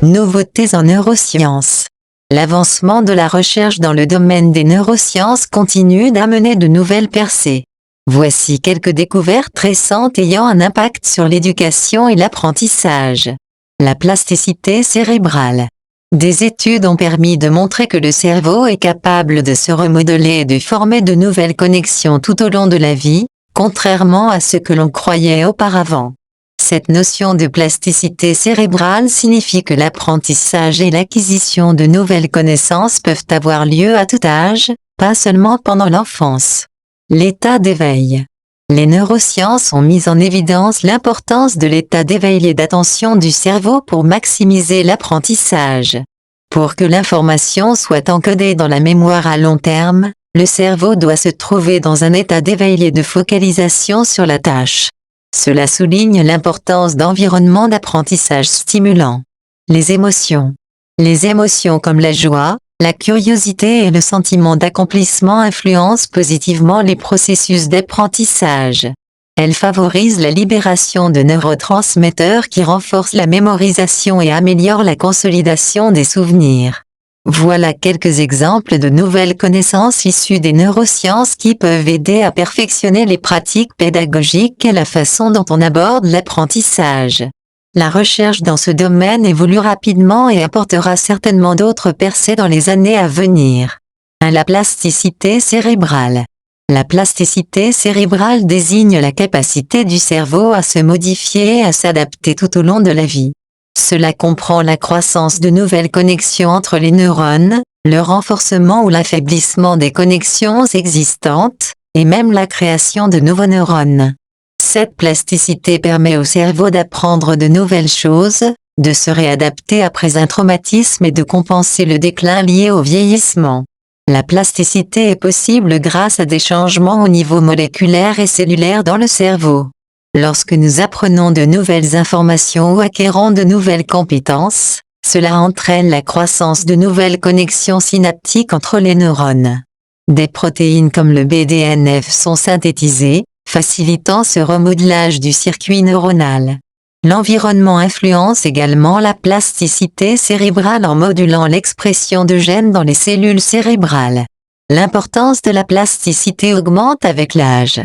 Nouveautés en neurosciences. L'avancement de la recherche dans le domaine des neurosciences continue d'amener de nouvelles percées. Voici quelques découvertes récentes ayant un impact sur l'éducation et l'apprentissage. La plasticité cérébrale. Des études ont permis de montrer que le cerveau est capable de se remodeler et de former de nouvelles connexions tout au long de la vie, contrairement à ce que l'on croyait auparavant. Cette notion de plasticité cérébrale signifie que l'apprentissage et l'acquisition de nouvelles connaissances peuvent avoir lieu à tout âge, pas seulement pendant l'enfance. L'état d'éveil. Les neurosciences ont mis en évidence l'importance de l'état d'éveil et d'attention du cerveau pour maximiser l'apprentissage. Pour que l'information soit encodée dans la mémoire à long terme, le cerveau doit se trouver dans un état d'éveil et de focalisation sur la tâche. Cela souligne l'importance d'environnements d'apprentissage stimulants. Les émotions. Les émotions comme la joie, la curiosité et le sentiment d'accomplissement influencent positivement les processus d'apprentissage. Elles favorisent la libération de neurotransmetteurs qui renforcent la mémorisation et améliorent la consolidation des souvenirs. Voilà quelques exemples de nouvelles connaissances issues des neurosciences qui peuvent aider à perfectionner les pratiques pédagogiques et la façon dont on aborde l'apprentissage. La recherche dans ce domaine évolue rapidement et apportera certainement d'autres percées dans les années à venir. La plasticité cérébrale. La plasticité cérébrale désigne la capacité du cerveau à se modifier et à s'adapter tout au long de la vie. Cela comprend la croissance de nouvelles connexions entre les neurones, le renforcement ou l'affaiblissement des connexions existantes, et même la création de nouveaux neurones. Cette plasticité permet au cerveau d'apprendre de nouvelles choses, de se réadapter après un traumatisme et de compenser le déclin lié au vieillissement. La plasticité est possible grâce à des changements au niveau moléculaire et cellulaire dans le cerveau. Lorsque nous apprenons de nouvelles informations ou acquérons de nouvelles compétences, cela entraîne la croissance de nouvelles connexions synaptiques entre les neurones. Des protéines comme le BDNF sont synthétisées, facilitant ce remodelage du circuit neuronal. L'environnement influence également la plasticité cérébrale en modulant l'expression de gènes dans les cellules cérébrales. L'importance de la plasticité augmente avec l'âge.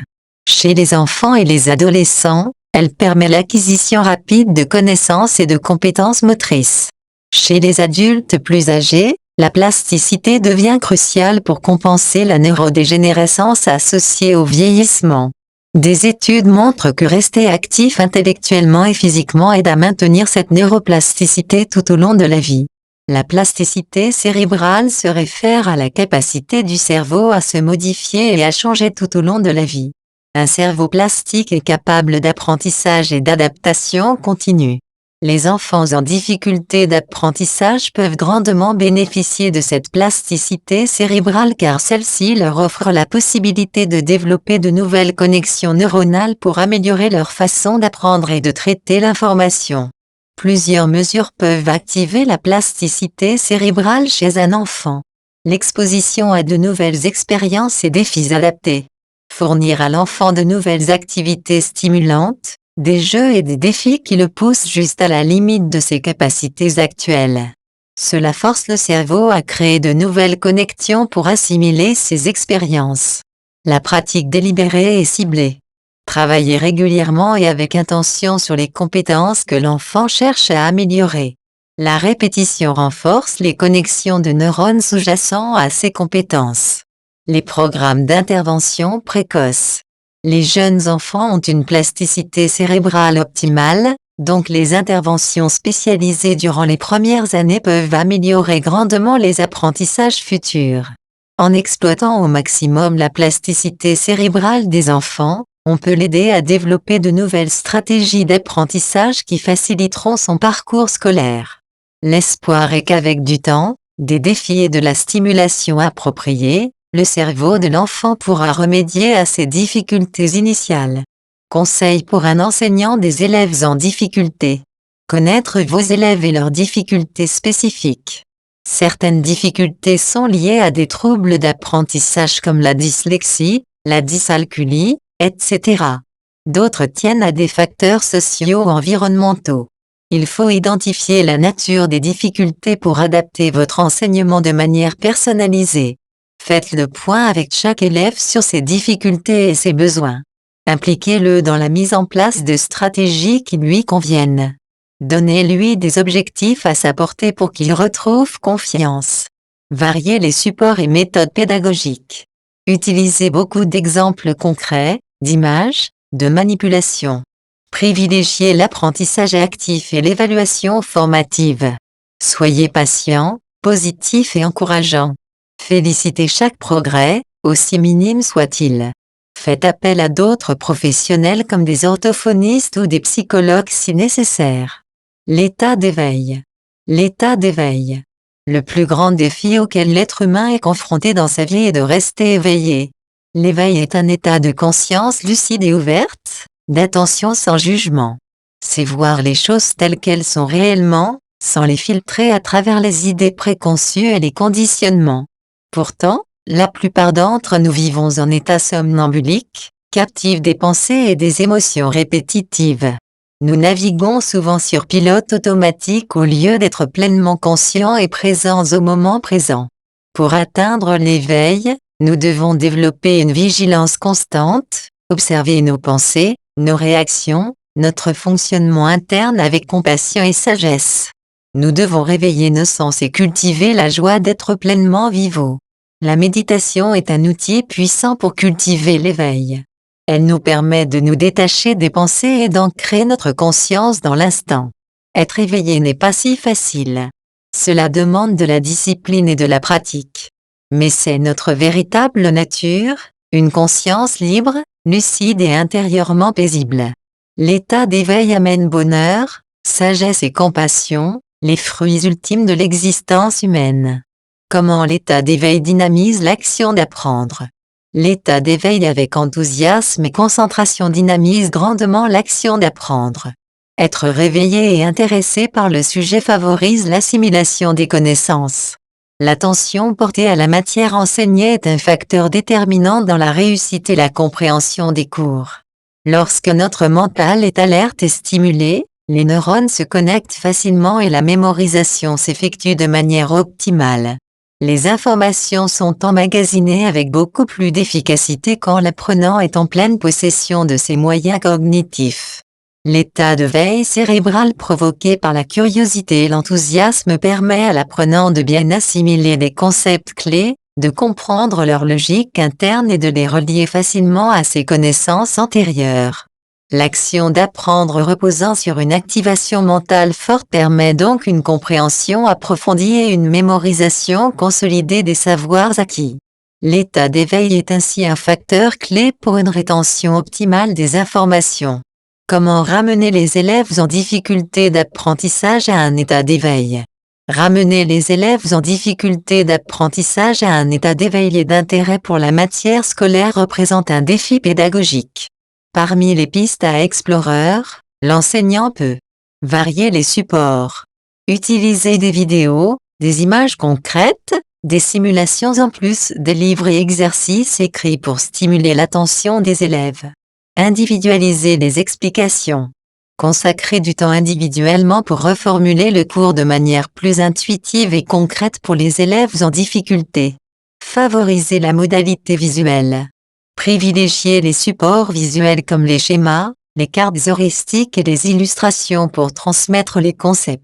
Chez les enfants et les adolescents, elle permet l'acquisition rapide de connaissances et de compétences motrices. Chez les adultes plus âgés, la plasticité devient cruciale pour compenser la neurodégénérescence associée au vieillissement. Des études montrent que rester actif intellectuellement et physiquement aide à maintenir cette neuroplasticité tout au long de la vie. La plasticité cérébrale se réfère à la capacité du cerveau à se modifier et à changer tout au long de la vie. Un cerveau plastique est capable d'apprentissage et d'adaptation continue. Les enfants en difficulté d'apprentissage peuvent grandement bénéficier de cette plasticité cérébrale car celle-ci leur offre la possibilité de développer de nouvelles connexions neuronales pour améliorer leur façon d'apprendre et de traiter l'information. Plusieurs mesures peuvent activer la plasticité cérébrale chez un enfant. L'exposition à de nouvelles expériences et défis adaptés. Fournir à l'enfant de nouvelles activités stimulantes, des jeux et des défis qui le poussent juste à la limite de ses capacités actuelles. Cela force le cerveau à créer de nouvelles connexions pour assimiler ces expériences. La pratique délibérée et ciblée. Travailler régulièrement et avec intention sur les compétences que l'enfant cherche à améliorer. La répétition renforce les connexions de neurones sous-jacents à ces compétences. Les programmes d'intervention précoce. Les jeunes enfants ont une plasticité cérébrale optimale, donc les interventions spécialisées durant les premières années peuvent améliorer grandement les apprentissages futurs. En exploitant au maximum la plasticité cérébrale des enfants, on peut l'aider à développer de nouvelles stratégies d'apprentissage qui faciliteront son parcours scolaire. L'espoir est qu'avec du temps, des défis et de la stimulation appropriée, le cerveau de l'enfant pourra remédier à ses difficultés initiales. Conseil pour un enseignant des élèves en difficulté. Connaître vos élèves et leurs difficultés spécifiques. Certaines difficultés sont liées à des troubles d'apprentissage comme la dyslexie, la dyscalculie, etc. D'autres tiennent à des facteurs sociaux ou environnementaux. Il faut identifier la nature des difficultés pour adapter votre enseignement de manière personnalisée. Faites le point avec chaque élève sur ses difficultés et ses besoins. Impliquez-le dans la mise en place de stratégies qui lui conviennent. Donnez-lui des objectifs à sa portée pour qu'il retrouve confiance. Variez les supports et méthodes pédagogiques. Utilisez beaucoup d'exemples concrets, d'images, de manipulation. Privilégiez l'apprentissage actif et l'évaluation formative. Soyez patient, positif et encourageant. Félicitez chaque progrès, aussi minime soit-il. Faites appel à d'autres professionnels comme des orthophonistes ou des psychologues si nécessaire. L'état d'éveil. L'état d'éveil. Le plus grand défi auquel l'être humain est confronté dans sa vie est de rester éveillé. L'éveil est un état de conscience lucide et ouverte, d'attention sans jugement. C'est voir les choses telles qu'elles sont réellement, sans les filtrer à travers les idées préconçues et les conditionnements. Pourtant, la plupart d'entre nous vivons en état somnambulique, captifs des pensées et des émotions répétitives. Nous naviguons souvent sur pilote automatique au lieu d'être pleinement conscients et présents au moment présent. Pour atteindre l'éveil, nous devons développer une vigilance constante, observer nos pensées, nos réactions, notre fonctionnement interne avec compassion et sagesse. Nous devons réveiller nos sens et cultiver la joie d'être pleinement vivants. La méditation est un outil puissant pour cultiver l'éveil. Elle nous permet de nous détacher des pensées et d'ancrer notre conscience dans l'instant. Être éveillé n'est pas si facile. Cela demande de la discipline et de la pratique. Mais c'est notre véritable nature, une conscience libre, lucide et intérieurement paisible. L'état d'éveil amène bonheur, sagesse et compassion, les fruits ultimes de l'existence humaine. Comment l'état d'éveil dynamise l'action d'apprendre? L'état d'éveil avec enthousiasme et concentration dynamise grandement l'action d'apprendre. Être réveillé et intéressé par le sujet favorise l'assimilation des connaissances. L'attention portée à la matière enseignée est un facteur déterminant dans la réussite et la compréhension des cours. Lorsque notre mental est alerte et stimulé, les neurones se connectent facilement et la mémorisation s'effectue de manière optimale. Les informations sont emmagasinées avec beaucoup plus d'efficacité quand l'apprenant est en pleine possession de ses moyens cognitifs. L'état de veille cérébrale provoqué par la curiosité et l'enthousiasme permet à l'apprenant de bien assimiler des concepts clés, de comprendre leur logique interne et de les relier facilement à ses connaissances antérieures. L'action d'apprendre reposant sur une activation mentale forte permet donc une compréhension approfondie et une mémorisation consolidée des savoirs acquis. L'état d'éveil est ainsi un facteur clé pour une rétention optimale des informations. Comment ramener les élèves en difficulté d'apprentissage à un état d'éveil? Ramener les élèves en difficulté d'apprentissage à un état d'éveil et d'intérêt pour la matière scolaire représente un défi pédagogique. Parmi les pistes à explorer, l'enseignant peut varier les supports, utiliser des vidéos, des images concrètes, des simulations en plus des livres et exercices écrits pour stimuler l'attention des élèves. Individualiser les explications. Consacrer du temps individuellement pour reformuler le cours de manière plus intuitive et concrète pour les élèves en difficulté. Favoriser la modalité visuelle. Privilégier les supports visuels comme les schémas, les cartes heuristiques et les illustrations pour transmettre les concepts.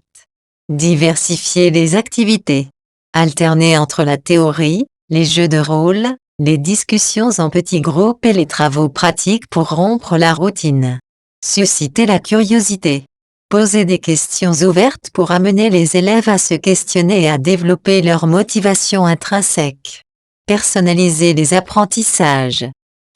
Diversifier les activités. Alterner entre la théorie, les jeux de rôle, les discussions en petits groupes et les travaux pratiques pour rompre la routine. Susciter la curiosité. Poser des questions ouvertes pour amener les élèves à se questionner et à développer leur motivation intrinsèque. Personnaliser les apprentissages.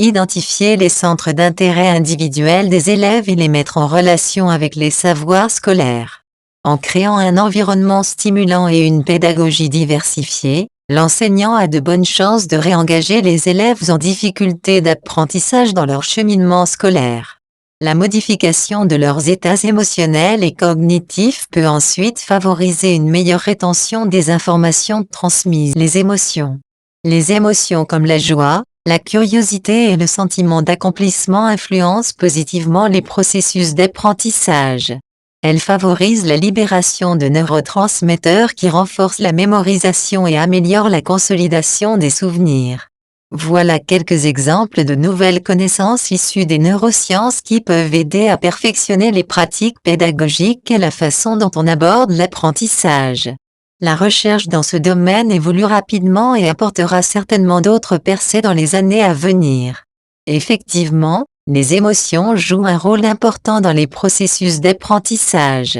Identifier les centres d'intérêt individuels des élèves et les mettre en relation avec les savoirs scolaires. En créant un environnement stimulant et une pédagogie diversifiée, l'enseignant a de bonnes chances de réengager les élèves en difficulté d'apprentissage dans leur cheminement scolaire. La modification de leurs états émotionnels et cognitifs peut ensuite favoriser une meilleure rétention des informations transmises. Les émotions. Les émotions comme la joie, la curiosité et le sentiment d'accomplissement influencent positivement les processus d'apprentissage. Elle favorise la libération de neurotransmetteurs qui renforcent la mémorisation et améliorent la consolidation des souvenirs. Voilà quelques exemples de nouvelles connaissances issues des neurosciences qui peuvent aider à perfectionner les pratiques pédagogiques et la façon dont on aborde l'apprentissage. La recherche dans ce domaine évolue rapidement et apportera certainement d'autres percées dans les années à venir. Effectivement, les émotions jouent un rôle important dans les processus d'apprentissage.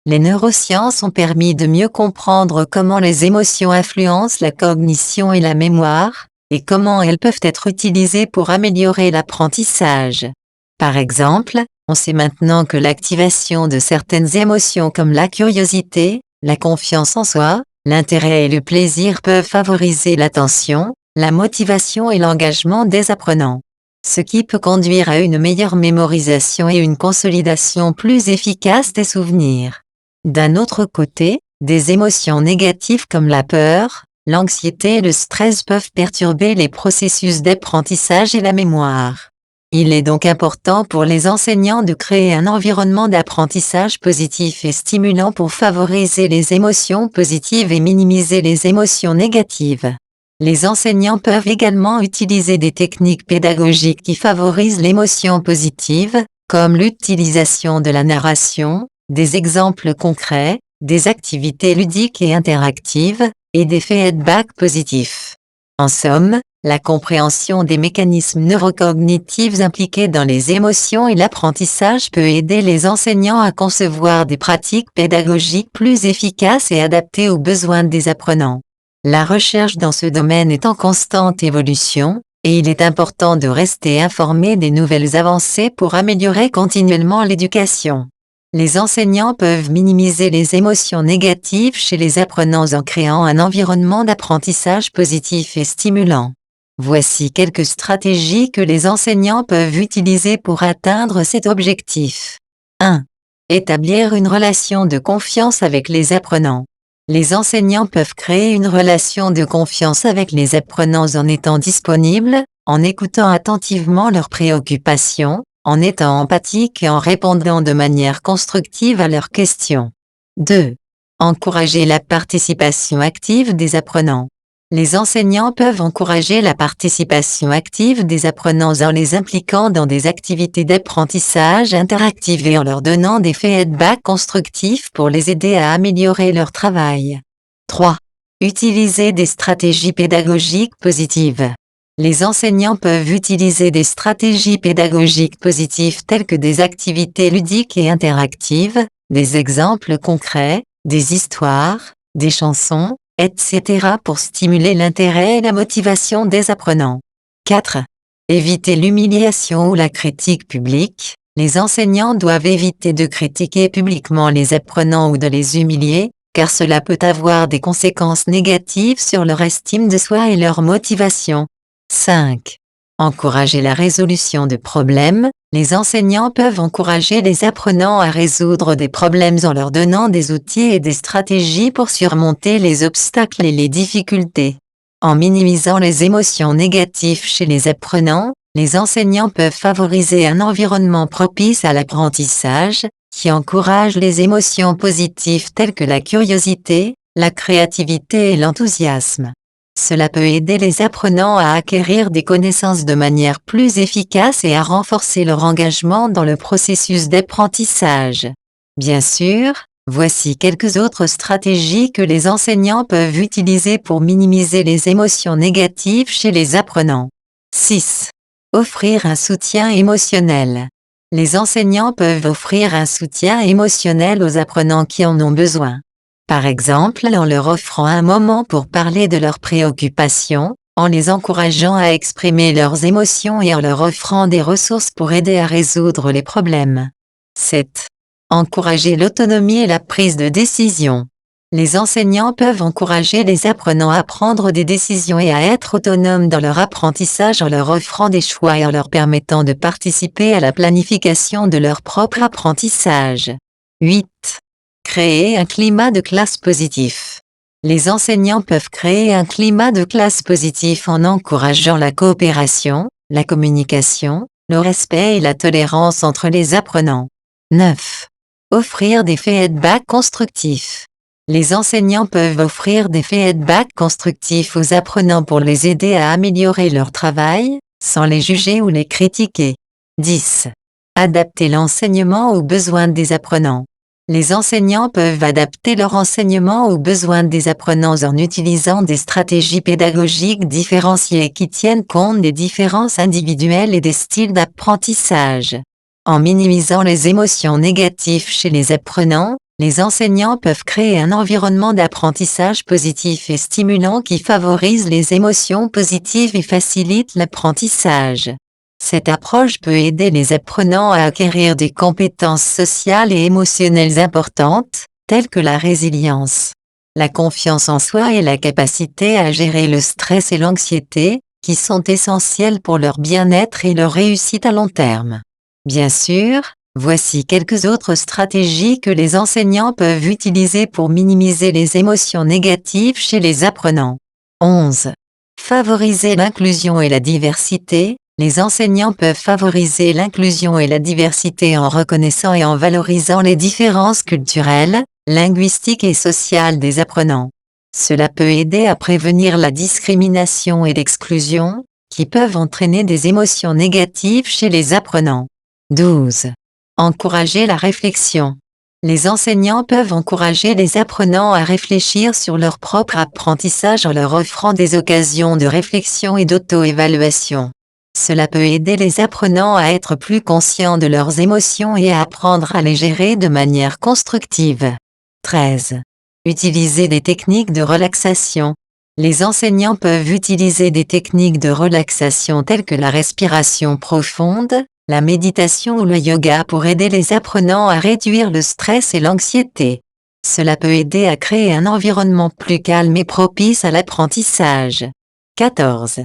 Les neurosciences ont permis de mieux comprendre comment les émotions influencent la cognition et la mémoire, et comment elles peuvent être utilisées pour améliorer l'apprentissage. Par exemple, on sait maintenant que l'activation de certaines émotions comme la curiosité, la confiance en soi, l'intérêt et le plaisir peuvent favoriser l'attention, la motivation et l'engagement des apprenants, ce qui peut conduire à une meilleure mémorisation et une consolidation plus efficace des souvenirs. D'un autre côté, des émotions négatives comme la peur, l'anxiété et le stress peuvent perturber les processus d'apprentissage et la mémoire. Il est donc important pour les enseignants de créer un environnement d'apprentissage positif et stimulant pour favoriser les émotions positives et minimiser les émotions négatives. Les enseignants peuvent également utiliser des techniques pédagogiques qui favorisent l'émotion positive, comme l'utilisation de la narration, des exemples concrets, des activités ludiques et interactives, et des feedbacks positifs. En somme, la compréhension des mécanismes neurocognitifs impliqués dans les émotions et l'apprentissage peut aider les enseignants à concevoir des pratiques pédagogiques plus efficaces et adaptées aux besoins des apprenants. La recherche dans ce domaine est en constante évolution, et il est important de rester informé des nouvelles avancées pour améliorer continuellement l'éducation. Les enseignants peuvent minimiser les émotions négatives chez les apprenants en créant un environnement d'apprentissage positif et stimulant. Voici quelques stratégies que les enseignants peuvent utiliser pour atteindre cet objectif. 1. Établir une relation de confiance avec les apprenants. Les enseignants peuvent créer une relation de confiance avec les apprenants en étant disponibles, en écoutant attentivement leurs préoccupations, en étant empathique et en répondant de manière constructive à leurs questions. 2. Encourager la participation active des apprenants. Les enseignants peuvent encourager la participation active des apprenants en les impliquant dans des activités d'apprentissage interactives et en leur donnant des feedbacks constructifs pour les aider à améliorer leur travail. 3. Utiliser des stratégies pédagogiques positives. Les enseignants peuvent utiliser des stratégies pédagogiques positives telles que des activités ludiques et interactives, des exemples concrets, des histoires, des chansons, etc. pour stimuler l'intérêt et la motivation des apprenants. 4. Éviter l'humiliation ou la critique publique. Les enseignants doivent éviter de critiquer publiquement les apprenants ou de les humilier, car cela peut avoir des conséquences négatives sur leur estime de soi et leur motivation. 5. Encourager la résolution de problèmes. Les enseignants peuvent encourager les apprenants à résoudre des problèmes en leur donnant des outils et des stratégies pour surmonter les obstacles et les difficultés. En minimisant les émotions négatives chez les apprenants, les enseignants peuvent favoriser un environnement propice à l'apprentissage, qui encourage les émotions positives telles que la curiosité, la créativité et l'enthousiasme. Cela peut aider les apprenants à acquérir des connaissances de manière plus efficace et à renforcer leur engagement dans le processus d'apprentissage. Bien sûr, voici quelques autres stratégies que les enseignants peuvent utiliser pour minimiser les émotions négatives chez les apprenants. 6. Offrir un soutien émotionnel. Les enseignants peuvent offrir un soutien émotionnel aux apprenants qui en ont besoin. Par exemple, en leur offrant un moment pour parler de leurs préoccupations, en les encourageant à exprimer leurs émotions et en leur offrant des ressources pour aider à résoudre les problèmes. 7. Encourager l'autonomie et la prise de décision. Les enseignants peuvent encourager les apprenants à prendre des décisions et à être autonomes dans leur apprentissage en leur offrant des choix et en leur permettant de participer à la planification de leur propre apprentissage. 8. Créer un climat de classe positif. Les enseignants peuvent créer un climat de classe positif en encourageant la coopération, la communication, le respect et la tolérance entre les apprenants. 9. Offrir des feedbacks constructifs. Les enseignants peuvent offrir des feedbacks constructifs aux apprenants pour les aider à améliorer leur travail, sans les juger ou les critiquer. 10. Adapter l'enseignement aux besoins des apprenants. Les enseignants peuvent adapter leur enseignement aux besoins des apprenants en utilisant des stratégies pédagogiques différenciées qui tiennent compte des différences individuelles et des styles d'apprentissage. En minimisant les émotions négatives chez les apprenants, les enseignants peuvent créer un environnement d'apprentissage positif et stimulant qui favorise les émotions positives et facilite l'apprentissage. Cette approche peut aider les apprenants à acquérir des compétences sociales et émotionnelles importantes, telles que la résilience, la confiance en soi et la capacité à gérer le stress et l'anxiété, qui sont essentiels pour leur bien-être et leur réussite à long terme. Bien sûr, voici quelques autres stratégies que les enseignants peuvent utiliser pour minimiser les émotions négatives chez les apprenants. 11. Favoriser l'inclusion et la diversité. Les enseignants peuvent favoriser l'inclusion et la diversité en reconnaissant et en valorisant les différences culturelles, linguistiques et sociales des apprenants. Cela peut aider à prévenir la discrimination et l'exclusion, qui peuvent entraîner des émotions négatives chez les apprenants. 12. Encourager la réflexion. Les enseignants peuvent encourager les apprenants à réfléchir sur leur propre apprentissage en leur offrant des occasions de réflexion et d'auto-évaluation. Cela peut aider les apprenants à être plus conscients de leurs émotions et à apprendre à les gérer de manière constructive. 13. Utiliser des techniques de relaxation. Les enseignants peuvent utiliser des techniques de relaxation telles que la respiration profonde, la méditation ou le yoga pour aider les apprenants à réduire le stress et l'anxiété. Cela peut aider à créer un environnement plus calme et propice à l'apprentissage. 14.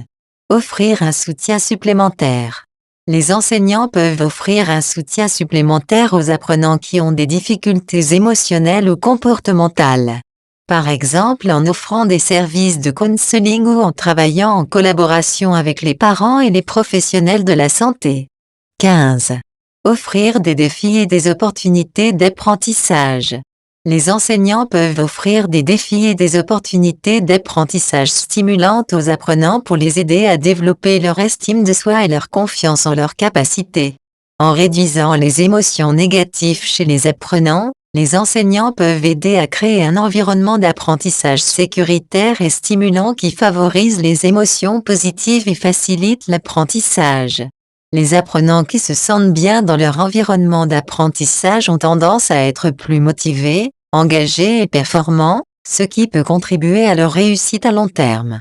Offrir un soutien supplémentaire. Les enseignants peuvent offrir un soutien supplémentaire aux apprenants qui ont des difficultés émotionnelles ou comportementales. Par exemple en offrant des services de counseling ou en travaillant en collaboration avec les parents et les professionnels de la santé. 15. Offrir des défis et des opportunités d'apprentissage. Les enseignants peuvent offrir des défis et des opportunités d'apprentissage stimulantes aux apprenants pour les aider à développer leur estime de soi et leur confiance en leurs capacités. En réduisant les émotions négatives chez les apprenants, les enseignants peuvent aider à créer un environnement d'apprentissage sécuritaire et stimulant qui favorise les émotions positives et facilite l'apprentissage. Les apprenants qui se sentent bien dans leur environnement d'apprentissage ont tendance à être plus motivés, engagés et performants, ce qui peut contribuer à leur réussite à long terme.